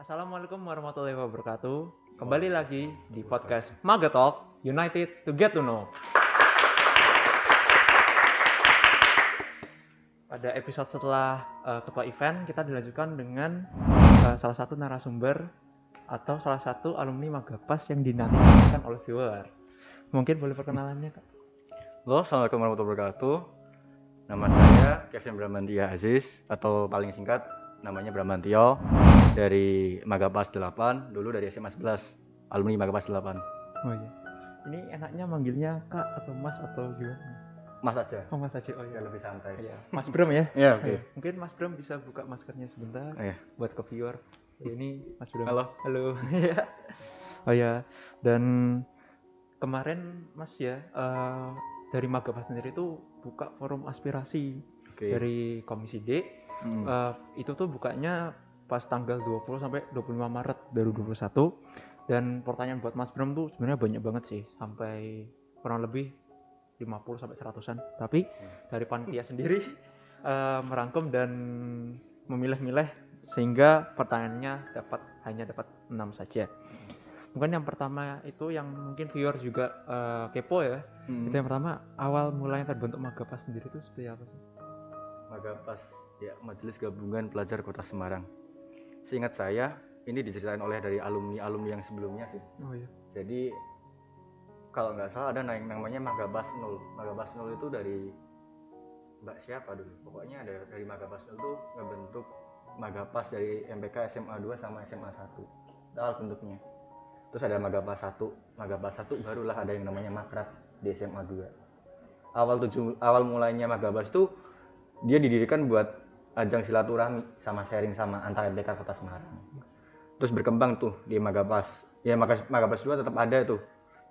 Assalamualaikum warahmatullahi wabarakatuh. Kembali lagi di podcast Maga Talk United to Get to Know. Pada episode setelah ketua event, kita dilanjutkan dengan salah satu narasumber atau salah satu alumni Magapas yang dinantikan oleh viewer. Mungkin boleh perkenalannya, Kak? Halo, assalamualaikum warahmatullahi wabarakatuh. Nama saya Kevin Bramantio Aziz, atau paling singkat namanya Bramantio, dari Magapas 8, dulu dari SMA 11, alumni Magapas 8. Oh iya. Ini enaknya manggilnya Kak atau Mas atau gimana? Mas aja. Oh, Mas aja. Oh iya, Lebih santai. Iya. Mas Bram ya? Iya, oke. Mungkin Mas Bram bisa buka maskernya sebentar buat ke viewer. Ini Mas Bram. Halo. Iya. Oh ya. Dan kemarin Mas ya dari Magapas sendiri tuh buka forum aspirasi dari Komisi D. Itu tuh bukanya pas tanggal 20 sampai 25 Maret 2021. Dan pertanyaan buat Mas Bram tuh sebenarnya banyak banget sih, sampai kurang lebih 50 sampai 100-an. Tapi dari panitia sendiri merangkum dan memilih-milih sehingga pertanyaannya hanya dapat 6 saja. Mungkin yang pertama itu yang mungkin viewer juga kepo ya. Itu yang pertama, awal mulanya terbentuk Magapas sendiri itu seperti apa sih? Magapas ya, Majelis Gabungan Pelajar Kota Semarang. Seingat saya, ini diceritain oleh dari alumni yang sebelumnya sih. Oh iya. Jadi kalau nggak salah ada namanya Magapas 0. Magapas 0 itu dari Mbak siapa dulu? Pokoknya ada dari Magapas 0 itu ngebentuk Magapas dari MPK SMA 2 sama SMA 1. Itu bentuknya. Terus ada Magapas 1 barulah ada yang namanya Makrab di SMA 2. Awal mulainya Magapas itu dia didirikan buat ajang silaturahmi sama sharing sama antar MPK Kota Semarang. Terus berkembang tuh di Magapas. Ya Magapas 2 tetap ada tuh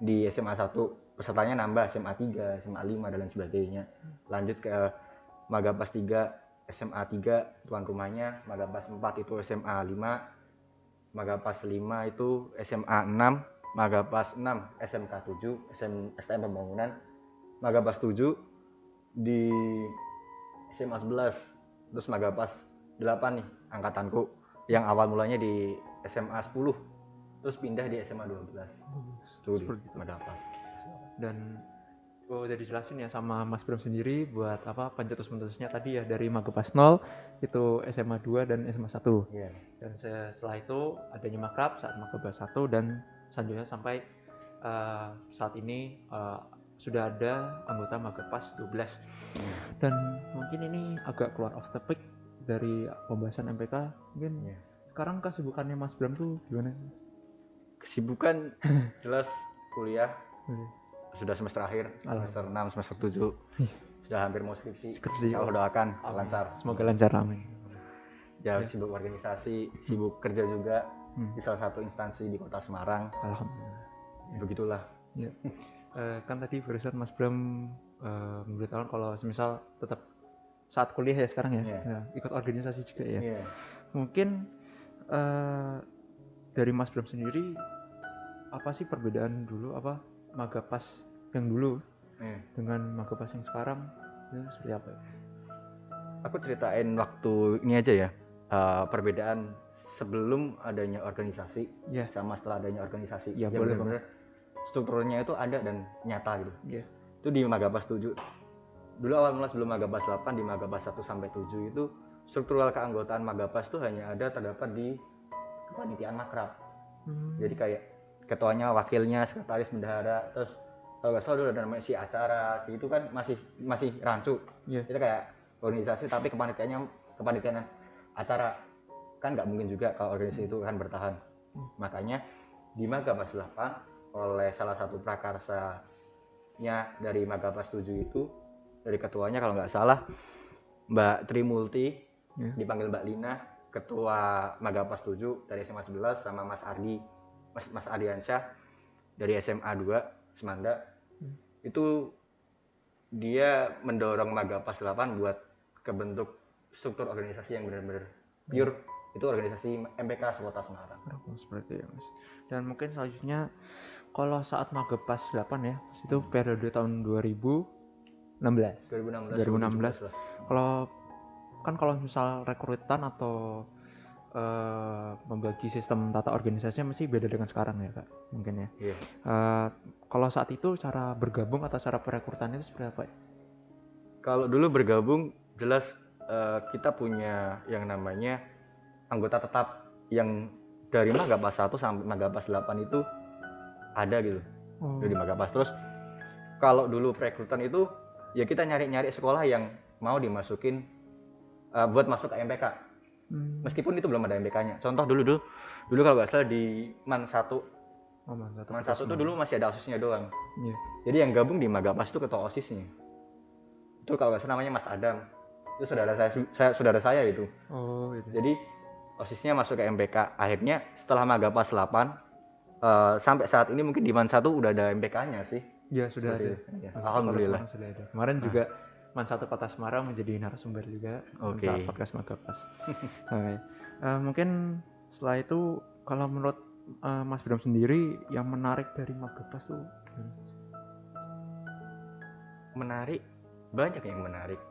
di SMA 1. Pesertanya nambah SMA 3, SMA 5 dan lain sebagainya. Lanjut ke Magapas 3, SMA 3 tuan rumahnya, Magapas 4 itu SMA 5. Magapas 5 itu SMA 6, Magapas 6 SMK 7, STM Pembangunan, Magapas 7 di SMA 11, terus Magapas 8 nih angkatanku yang awal mulanya di SMA 10, terus pindah di SMA 12. Itu di Magapas. Dan udah dijelasin ya sama Mas Bram sendiri buat apa pencetus-pencetusnya tadi ya, dari Magapas 0 itu SMA 2 dan SMA 1. Yeah. Dan setelah itu adanya Makrab saat Magapas 1 dan selanjutnya sampai saat ini sudah ada anggota Magapas 12. Dan mungkin ini agak keluar off topic dari pembahasan MPK. Mungkin sekarang kesibukannya Mas Bram tuh gimana, Mas? Kesibukan jelas kuliah. Sudah semester akhir, semester 6, semester 7. Sudah hampir mau skripsi. Insyaallah doakan lancar. Semoga lancar, amin. Ya, sibuk organisasi, sibuk kerja juga di salah satu instansi di Kota Semarang. Alhamdulillah. Begitulah. Ya. Kan tadi barusan Mas Bram memberitahukan kalau semisal tetap saat kuliah ya sekarang ya, ikut organisasi juga ya. Mungkin dari Mas Bram sendiri apa sih perbedaan dulu Magapas yang dulu dengan Magapas yang sekarang itu seperti apa ya? Aku ceritain waktu ini aja ya, perbedaan sebelum adanya organisasi sama setelah adanya organisasi. Ya, boleh bener-bener strukturnya itu ada dan nyata gitu. Itu di Magapas 7. Dulu awal mula sebelum Magapas 8, di Magapas 1 sampai 7 itu struktural keanggotaan Magapas itu hanya terdapat di kepanitiaan Makrab. Jadi kayak ketuanya, wakilnya, sekretaris, bendahara, terus kalau nggak salah dulu ada namanya si acara, gitu kan masih rancu. Itu kayak organisasi tapi kepanitiaan acara, kan nggak mungkin juga kalau organisasi itu kan bertahan. Makanya di Magapas 8 oleh salah satu prakarsanya dari Magapas 7 itu, dari ketuanya kalau nggak salah Mbak Trimulti, dipanggil Mbak Lina, ketua Magapas 7 dari SMA 11, sama Mas Ardiansyah dari SMA 2 Semanda. Itu dia mendorong Magapas 8 buat kebentuk struktur organisasi yang benar-benar pure. Itu organisasi MPK Kota Semarang. Seperti ya, Mas. Dan mungkin selanjutnya kalau saat Magapas 8 ya, itu periode tahun 2016. Kalau misal rekrutan atau membagi sistem tata organisasinya masih beda dengan sekarang ya Kak, mungkin ya. Iya. Kalau saat itu cara bergabung atau cara perekrutan itu seperti apa? Kalau dulu bergabung jelas kita punya yang namanya anggota tetap yang dari Magapas 1 sampai Magapas 8 itu ada gitu. Dari Magapas. Terus kalau dulu perekrutan itu ya kita nyari-nyari sekolah yang mau dimasukin buat masuk ke MPK. Meskipun itu belum ada MPK-nya. Contoh dulu kalau nggak salah di Man 1. Man 1 itu dulu masih ada OSIS-nya doang. Iya. Jadi yang gabung di Magapas itu ketua OSIS-nya. Itu kalau nggak salah namanya Mas Adam. Itu saudara saya itu. Oh, gitu. Jadi OSIS-nya masuk ke MPK. Akhirnya setelah Magapas 8 sampai saat ini mungkin di Man 1 udah ada MPK-nya sih. Ya sudah ada. Ya, alhamdulillah Sudah ada. Kemarin juga Man 1 Kota Semarang menjadi narasumber juga saat podcast Magapas. Oke. Mungkin setelah itu kalau menurut Mas Bram sendiri yang menarik dari Magapas tuh menarik, banyak yang menarik.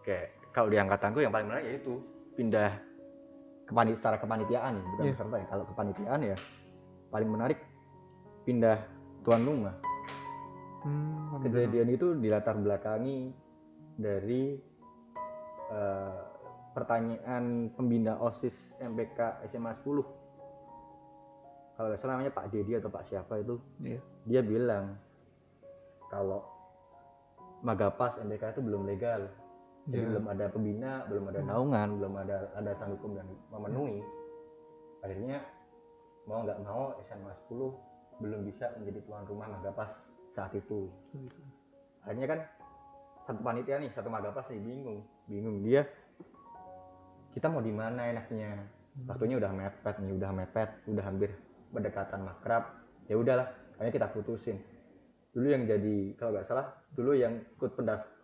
Kayak kalau di angkatanku yang paling menarik yaitu pindah secara kepanitiaan, bukan peserta ya. Kalau kepanitiaan ya paling menarik pindah tuan rumah. Kejadian itu dilatar belakangi dari pertanyaan pembina OSIS MPK SMA 10. Kalau nggak salah namanya Pak Dedi atau Pak siapa itu, dia bilang kalau Magapas MPK itu belum legal. Jadi belum ada pembina, belum ada naungan, belum ada landasan hukum yang memenuhi. Akhirnya mau nggak mau SMA 10 belum bisa menjadi tuan rumah Magapas saat itu. Akhirnya kan satu panitia nih, satu Magapas nih bingung dia, kita mau di mana enaknya. Waktunya udah mepet, udah hampir berdekatan makrab. Ya udahlah, akhirnya kita putusin. Dulu yang jadi, kalau nggak salah, dulu yang ikut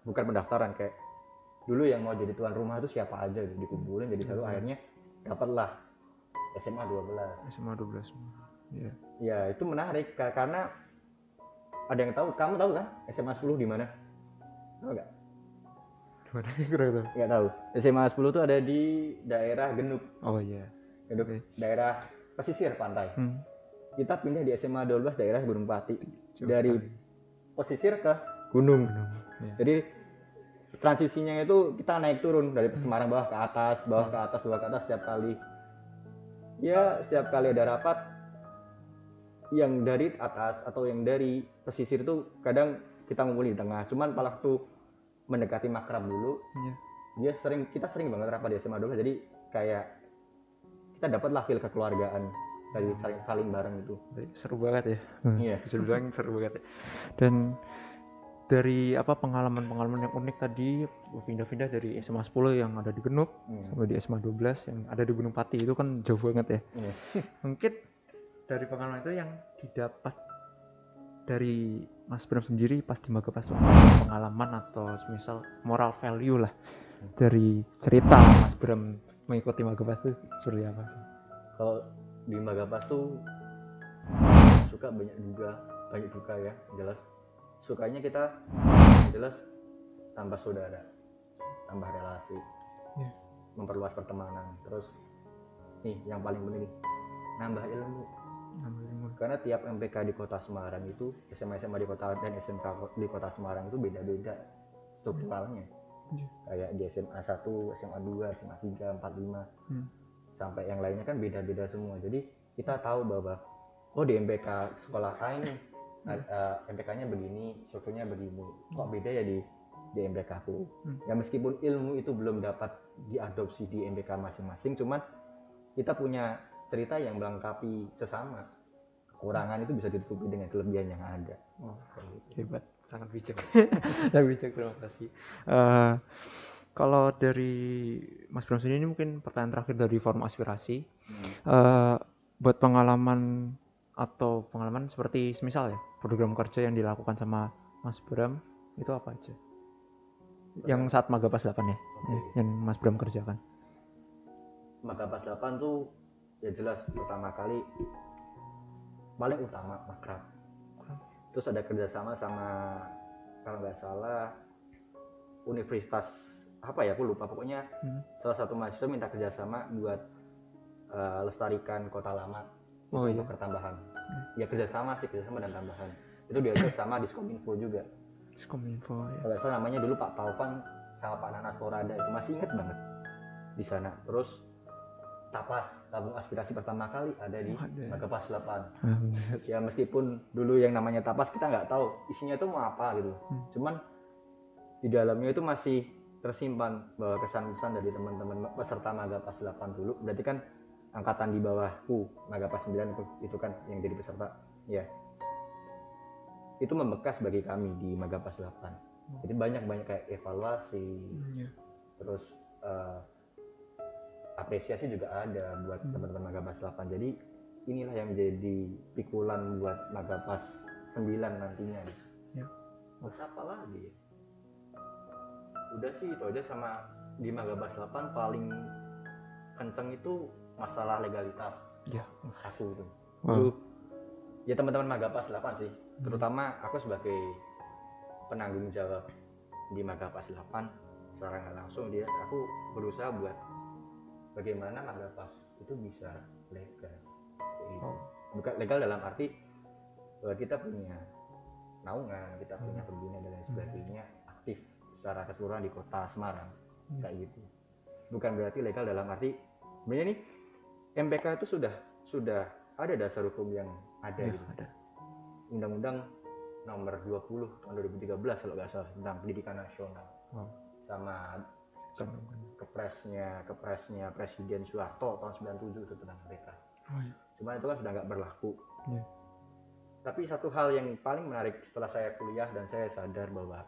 bukan pendaftaran, kayak dulu yang mau jadi tuan rumah itu siapa aja gitu, dikumpulin jadi satu. Akhirnya dapatlah SMA 12. Iya. Ya itu menarik karena ada yang tahu, kamu tahu kan SMA 10 di mana? Tahu nggak? Gimana kira-kira? Nggak tahu. SMA 10 itu ada di daerah Genuk. Oh iya. Genuk, daerah pesisir pantai. Kita pindah di SMA 12 daerah Gunung Pati. Dari pesisir ke gunung. Ya. Jadi transisinya itu kita naik turun dari Semarang bawah ke atas, bawah ke atas setiap kali. Ya setiap kali ada rapat yang dari atas atau yang dari pesisir itu kadang kita ngumpul di tengah. Cuman pada waktu mendekati makrab dulu, kita sering banget rapat di SMA 12. Jadi kayak kita dapatlah feel kekeluargaan dari saling bareng itu. Seru banget ya. Iya. Bisa bilang seru banget ya. Dan dari pengalaman-pengalaman yang unik tadi, pindah-pindah dari SMA 10 yang ada di Genuk sampai di SMA 12 yang ada di Gunung Pati, itu kan jauh banget ya. Mungkin dari pengalaman itu yang didapat dari Mas Bram sendiri pas di Magapas, pengalaman atau misal moral value lah dari cerita Mas Bram mengikuti Magapas itu seperti apa sih? Kalau di Magapas tuh suka banyak duka ya, jelas. Sukanya kita jelas tambah saudara, tambah relasi, memperluas pertemanan. Terus nih yang paling penting, nambah ilmu. Karena tiap MPK di Kota Semarang itu, SMA di kota dan SMK di Kota Semarang itu beda-beda strukturalnya. Kayak di SMA 1, SMA 2, SMA 3, 4, 5 sampai yang lainnya kan beda-beda semua. Jadi kita tahu bahwa di MPK sekolah A ini MPK-nya begini, strukturnya begini. Kok beda ya di MPK aku? Ya meskipun ilmu itu belum dapat diadopsi di MPK masing-masing, cuman kita punya cerita yang melengkapi sesama. Kekurangan itu bisa ditutupi dengan kelebihan yang ada. Hebat, sangat bijak. Sangat bijak, terima kasih. Kalau dari Mas Bram sendiri, ini mungkin pertanyaan terakhir dari forum aspirasi. Buat pengalaman seperti semisal ya, program kerja yang dilakukan sama Mas Bram itu apa aja? Yang saat Magapas 8 ya, yang Mas Bram kerjakan. Magapas 8 tuh ya jelas paling utama makrab. Terus ada kerjasama sama, kalau nggak salah, universitas apa ya, aku lupa, pokoknya salah satu mahasiswa minta kerjasama buat lestarikan kota lama Oh, untuk iya. pertambahan. Ya kerjasama dan tambahan. Itu diajak sama Diskominfo juga. Diskominfo ya. Kalau salah namanya dulu Pak Taufan sama Pak Nanas Porada, itu masih inget banget di sana. Terus Tapas, tabung aspirasi pertama kali ada di Magapas 8. Ya meskipun dulu yang namanya Tapas kita nggak tahu isinya itu mau apa gitu. Cuman di dalamnya itu masih tersimpan bahwa kesan-kesan dari teman-teman peserta Magapas 8 dulu. Berarti kan angkatan di bawahku, Magapas 9 itu kan yang jadi peserta. Ya. Itu membekas bagi kami di Magapas 8. Jadi banyak kayak evaluasi. Terus apresiasi juga ada buat teman-teman Magapas 8. Jadi inilah yang menjadi pikulan buat Magapas 9 nantinya. Ya. Terus apa lagi? Udah sih itu aja. Sama di Magapas 8 paling kenceng itu masalah legalitas. Ya. Aku itu. Dulu ya teman-teman Magapas 8 sih. Terutama aku sebagai penanggung jawab di Magapas 8 secara nggak langsung aku berusaha buat bagaimana Magapas itu bisa legal. Bukan legal dalam arti bahwa kita punya naungan, kita punya pembina dan lain sebagainya, aktif secara keseluruhan di kota Semarang, kayak gitu. Bukan berarti legal dalam arti sebenarnya nih MPK itu sudah ada dasar hukum yang ada gitu. Ada. Undang-Undang nomor 20 tahun 2013 kalau nggak salah tentang pendidikan nasional. Sama kepresnya Presiden Soeharto tahun 97 itu tentang MPK. Cuma itu kan sudah nggak berlaku. Tapi satu hal yang paling menarik setelah saya kuliah dan saya sadar bahwa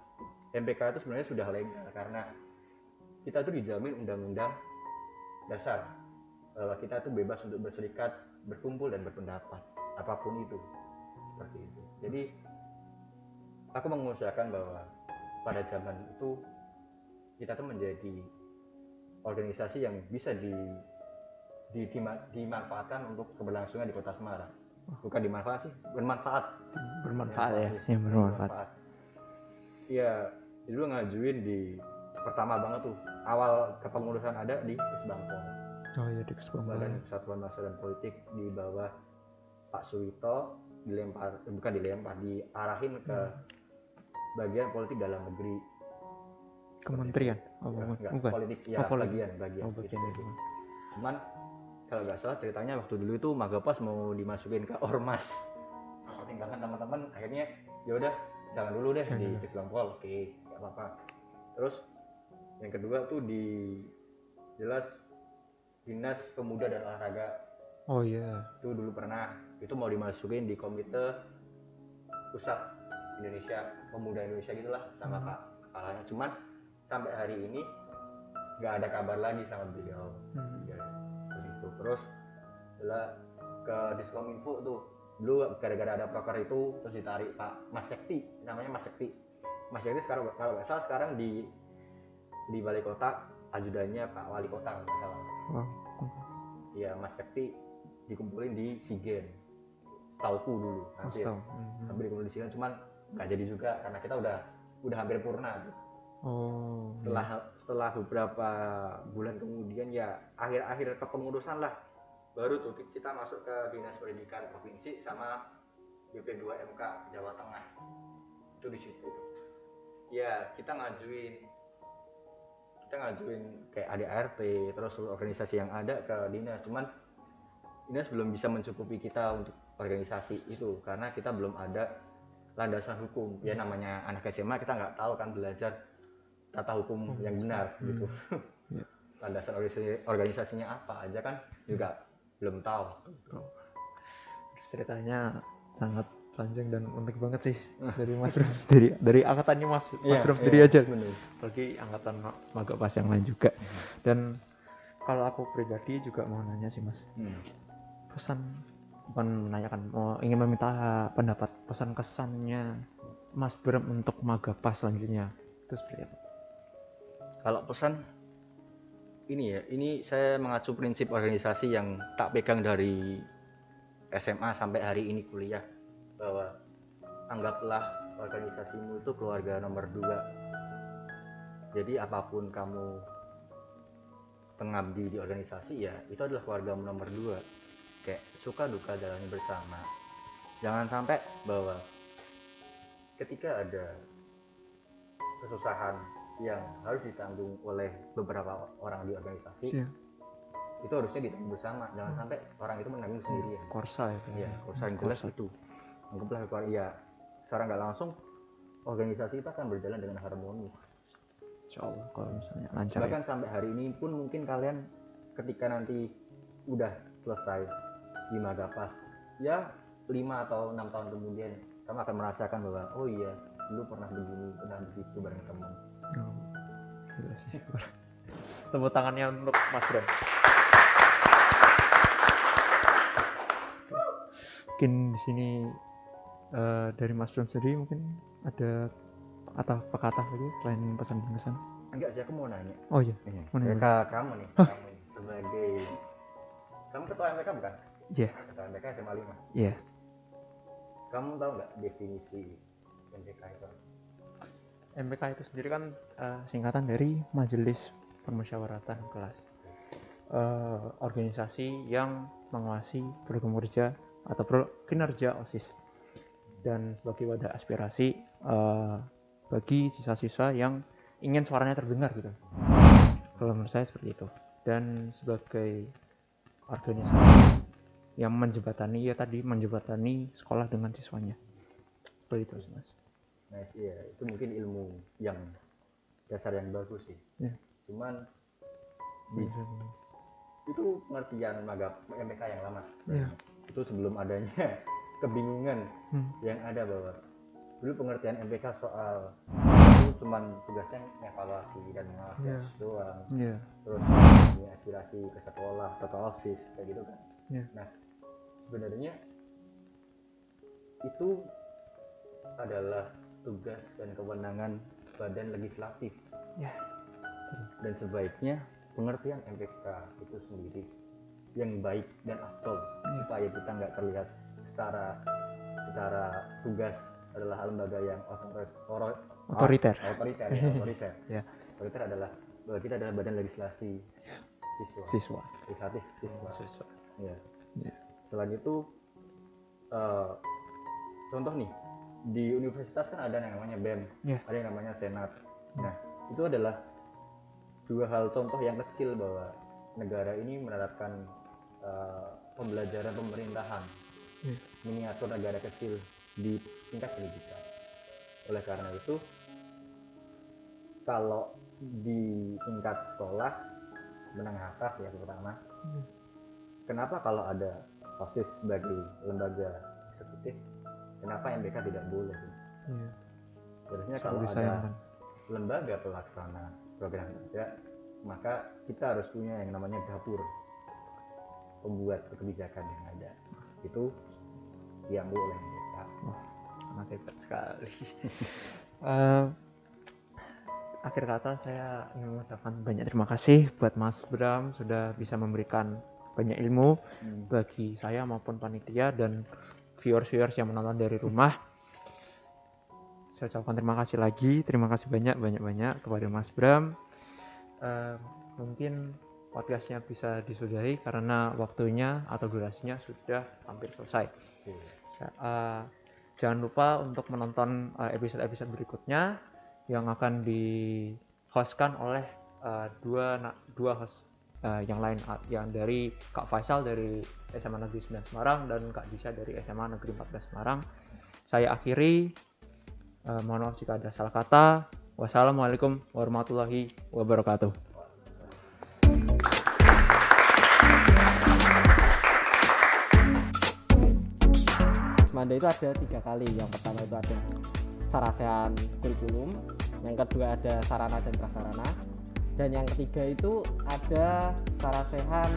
MPK itu sebenarnya sudah legal karena kita tuh dijamin undang-undang dasar bahwa kita tuh bebas untuk berserikat, berkumpul dan berpendapat apapun itu, seperti itu. Jadi aku mengusahakan bahwa pada zaman itu kita tuh menjadi organisasi yang bisa dimanfaatkan untuk keberlangsungan di Kota Semarang. Bukan dimanfaat sih, bermanfaat ya. Ya, bermanfaat. Iya, dulu ngajuin di pertama banget tuh awal kepengurusan ada di Kesbangpol. Oh iya, di Kesbangpol. Badan Persatuan Bangsa dan Politik di bawah Pak Suwito diarahin ke bagian politik dalam negeri. Kementerian? Bukan. Politik ya, bagian. Gitu. Cuman kalau nggak salah ceritanya waktu dulu itu Magapas mau dimasukin ke Ormas. Tinggalkan teman-teman, akhirnya ya udah jangan dulu deh di Kesbangpol. Oke, nggak apa-apa. Terus yang kedua tuh jelas Dinas Pemuda dan Olahraga. Oh iya. Itu dulu pernah. Itu mau dimasukin di Komite Pusat Indonesia, Pemuda Indonesia gitulah sama Pak kepalanya. Cuman sampai hari ini nggak ada kabar lagi sama beliau. Begitu. Terus setelah ke Diskominfo tuh dulu gara-gara ada proker itu terus ditarik Pak Mas Sekti, namanya Mas Sekti. Mas Sekti sekarang kalau nggak salah sekarang di Balai Kota ajudannya Pak Wali Kota nggak salah. Iya, Mas Sekti dikumpulin di Sigen. Tauku dulu hampir dikumpulin di Sigen, cuman nggak jadi juga karena kita udah hampir purna. Setelah beberapa bulan kemudian ya akhir-akhir kepengurusan lah baru tuh kita masuk ke Dinas Pendidikan Provinsi sama BP2MK Jawa Tengah. Itu di situ. Ya, kita ngajuin kayak ADART terus organisasi yang ada ke dinas. Cuman dinas belum bisa mencukupi kita untuk organisasi itu karena kita belum ada landasan hukum. Ya namanya anak SMA kita nggak tahu kan belajar tata hukum yang benar gitu. Landasan organisasinya apa aja kan juga belum tahu. Ceritanya sangat panjang dan unik banget sih dari Mas Bram dari angkatannya Mas Bram sendiri aja. Apalagi angkatan Magapas yang lain juga. Dan kalau aku pribadi juga mau nanya sih Mas. Ingin meminta pendapat pesan kesannya Mas Bram untuk Magapas selanjutnya. Itu seperti apa? Kalau pesan ini saya mengacu prinsip organisasi yang tak pegang dari SMA sampai hari ini kuliah, bahwa anggaplah organisasimu itu keluarga nomor 2. Jadi apapun kamu pengabdi di organisasi, ya itu adalah keluarga nomor 2. Kayak suka duka jalani bersama. Jangan sampai bahwa ketika ada kesusahan yang harus ditanggung oleh beberapa orang di organisasi, itu harusnya ditanggung bersama. Jangan sampai orang itu menanggung sendirian. Korsa ya. Iya, korsa yang jelas itu. Anggaplah keluarga, ya secara nggak langsung organisasi itu akan berjalan dengan harmoni. Insyaallah kalau misalnya lancar. Bahkan sampai hari ini pun mungkin kalian ketika nanti udah selesai di Magapas, ya 5 atau 6 tahun kemudian kamu akan merasakan bahwa oh iya, dulu pernah begini, pernah begitu bareng teman. Gila sih. Tepuk tangannya untuk Mas Bram. Mungkin di sini dari Mas Bram sendiri mungkin ada atau kata lagi selain pesan-pesan? Enggak sih, aku mau nanya. Oh iya. Kamu nih, kamu sebagai kamu ketua MPK bukan? Iya. Ketua MPK SMA 5. Iya. Kamu tahu nggak definisi MPK itu? MPK itu sendiri kan singkatan dari Majelis Permusyawaratan Kelas. Organisasi yang mengawasi program kerja atau kinerja OSIS dan sebagai wadah aspirasi bagi siswa-siswa yang ingin suaranya terdengar gitu. Kalau menurut saya seperti itu. Dan sebagai organisasi yang menjembatani, ya tadi menjembatani sekolah dengan siswanya. Seperti itu, Mas. Nah, iya, itu mungkin ilmu yang dasar yang bagus sih. Ya. Cuman itu pengertian MPK yang lama. Ya. Itu sebelum adanya kebingungan yang ada bahwa dulu pengertian MPK soal itu cuman tugasnya evaluasi dan mengawasi doang. Yeah. Terus punya aspirasi ke sekolah atau ke OSIS kayak gitu kan. Yeah. Nah, sebenarnya itu adalah tugas dan kewenangan badan legislatif. Yeah. Dan sebaiknya pengertian MPK itu sendiri yang baik dan afdol supaya kita nggak terlihat secara tugas adalah lembaga yang otoriter. Ya. Otoriter adalah bahwa kita adalah badan legislasi siswa. Legislatif siswa. Ya. Ya. Selain itu, contoh nih di universitas kan ada yang namanya BEM, ada yang namanya Senat. Nah, itu adalah dua hal contoh yang kecil bahwa negara ini menerapkan pembelajaran pemerintahan, miniatur negara kecil di tingkat pendidikan. Oleh karena itu, kalau di tingkat sekolah menengah atas ya terutama, kenapa kalau ada OSIS sebagai lembaga eksekutif, kenapa MPK tidak boleh? Sebenarnya kalau ada lembaga pelaksana program kerja, maka kita harus punya yang namanya dapur pembuat kebijakan yang ada. Itu yang boleh MPK. Sangat hebat sekali. Akhir kata saya ingin mengucapkan banyak terima kasih buat Mas Bram sudah bisa memberikan banyak ilmu bagi saya maupun panitia dan viewers yang menonton dari rumah. Saya ucapkan terima kasih lagi, terima kasih banyak kepada Mas Bram. Mungkin podcastnya bisa disudahi karena waktunya atau durasinya sudah hampir selesai. Jangan lupa untuk menonton episode-episode berikutnya yang akan di-hostkan oleh dua host yang lain, yang dari Kak Faisal dari SMA Negeri 9 Semarang dan Kak Disa dari SMA Negeri 14 Semarang. Saya akhiri, mohon maaf jika ada salah kata. Wassalamualaikum warahmatullahi wabarakatuh. Manda itu ada 3 kali. Yang pertama itu ada sarasehan kurikulum, yang kedua ada sarana dan prasarana, dan yang ketiga itu ada sarasehan